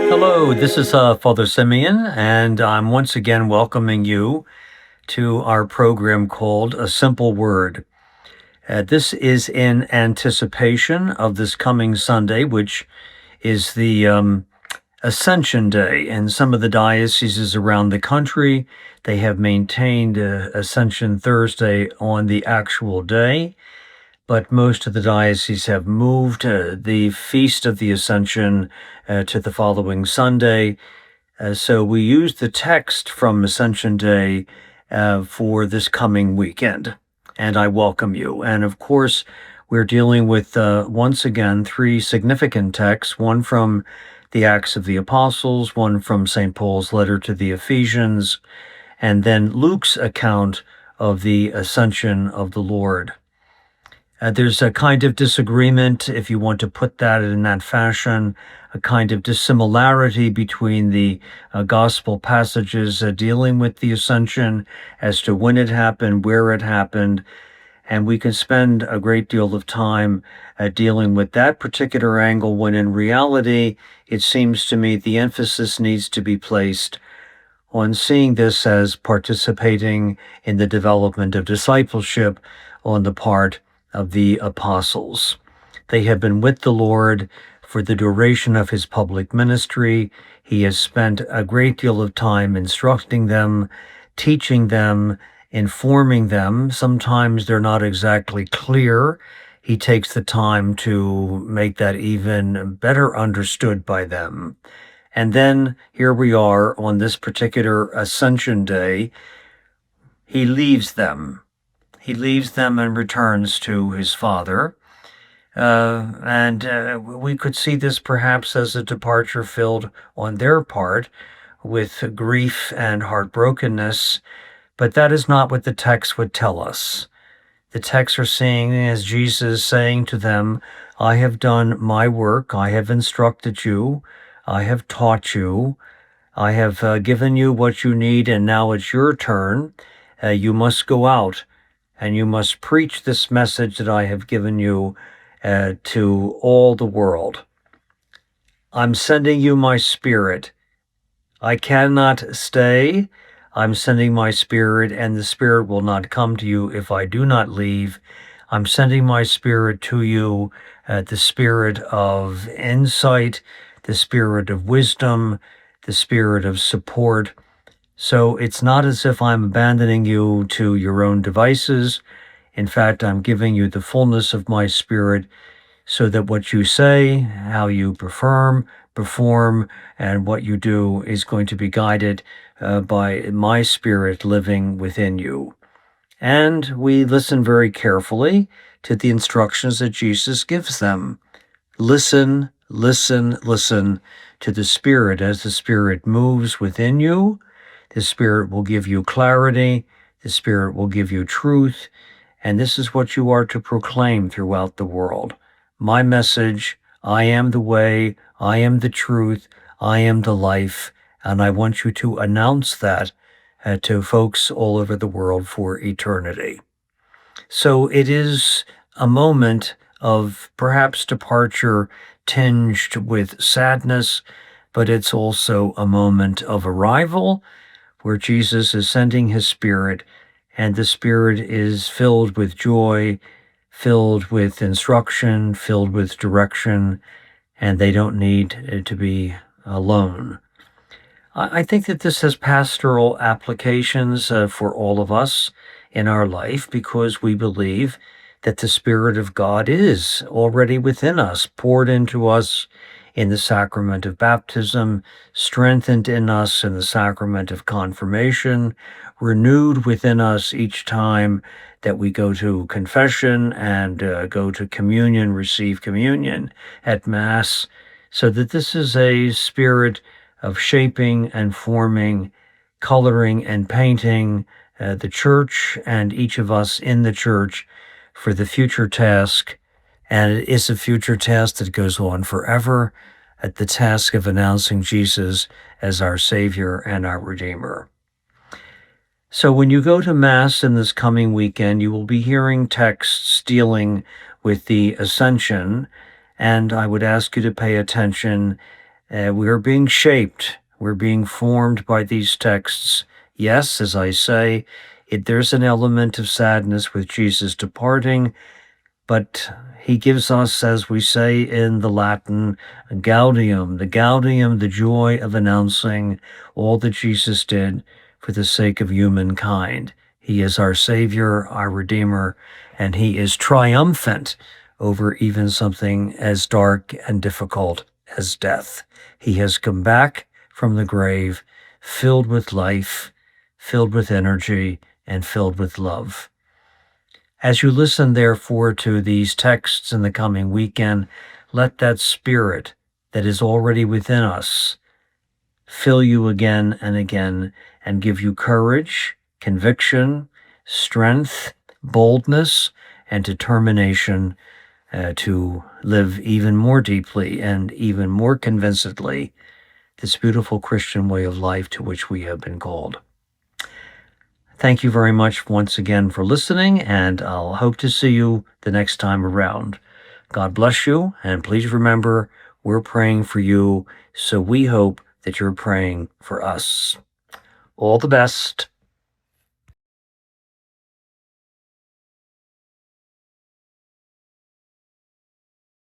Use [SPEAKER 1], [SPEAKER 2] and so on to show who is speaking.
[SPEAKER 1] Hello, this is Father Simeon, and I'm once again welcoming you to our program called A Simple Word. This is in anticipation of this coming Sunday, which is the Ascension Day. In some of the dioceses around the country, they have maintained Ascension Thursday on the actual day, but most of the dioceses have moved the Feast of the Ascension to the following Sunday. So we use the text from Ascension Day for this coming weekend, and I welcome you. And of course, we're dealing with, once again, three significant texts, one from the Acts of the Apostles, one from St. Paul's letter to the Ephesians, and then Luke's account of the Ascension of the Lord. There's a kind of disagreement, if you want to put that in that fashion, a kind of dissimilarity between the gospel passages dealing with the Ascension as to when it happened, where it happened, and we can spend a great deal of time dealing with that particular angle when in reality, it seems to me the emphasis needs to be placed on seeing this as participating in the development of discipleship on the part of the apostles. They have been with the Lord for the duration of his public ministry. He has spent a great deal of time instructing them, teaching them, informing them. Sometimes they're not exactly clear. He takes the time to make that even better understood by them. And then here we are on this particular Ascension Day. He leaves them. He leaves them and returns to his Father. We could see this perhaps as a departure filled on their part with grief and heartbrokenness, but that is not what the text would tell us. The texts are saying, as Jesus saying to them, I have done my work, I have instructed you, I have taught you, I have given you what you need, and now it's your turn. You must go out and you must preach this message that I have given you to all the world. I'm sending you my Spirit. I cannot stay. I'm sending my Spirit, and the Spirit will not come to you if I do not leave. I'm sending my Spirit to you, the Spirit of insight, the Spirit of wisdom, the Spirit of support. So it's not as if I'm abandoning you to your own devices. In fact, I'm giving you the fullness of my Spirit so that what you say, how you perform, and what you do is going to be guided by my Spirit living within you. And we listen very carefully to the instructions that Jesus gives them. Listen, listen, listen to the Spirit as the Spirit moves within you. The Spirit will give you clarity. The Spirit will give you truth. And this is what you are to proclaim throughout the world. My message, I am the way, I am the truth, I am the life, and I want you to announce that to folks all over the world for eternity. So it is a moment of perhaps departure tinged with sadness, but it's also a moment of arrival where Jesus is sending his Spirit, and the Spirit is filled with joy, filled with instruction, filled with direction, and they don't need to be alone. I think that this has pastoral applications for all of us in our life because we believe that the Spirit of God is already within us, poured into us in the sacrament of baptism, strengthened in us in the sacrament of confirmation, renewed within us each time that we go to confession and go to communion, receive communion at Mass, so that this is a spirit of shaping and forming, coloring and painting the Church and each of us in the Church for the future task. And it is a future task that goes on forever, at the task of announcing Jesus as our Savior and our Redeemer. So when you go to Mass in this coming weekend, you will be hearing texts dealing with the Ascension, and I would ask you to pay attention. We are being shaped, we're being formed by these texts. Yes, as I say, there's an element of sadness with Jesus departing, but he gives us, as we say in the Latin, the joy of announcing all that Jesus did for the sake of humankind. He is our Savior, our Redeemer, and he is triumphant over even something as dark and difficult as death. He has come back from the grave, filled with life, filled with energy, and filled with love. As you listen, therefore, to these texts in the coming weekend, let that spirit that is already within us fill you again and again and give you courage, conviction, strength, boldness, and determination to live even more deeply and even more convincedly this beautiful Christian way of life to which we have been called. Thank you very much once again for listening, and I'll hope to see you the next time around. God bless you, and please remember, we're praying for you, so we hope that you're praying for us. All the best.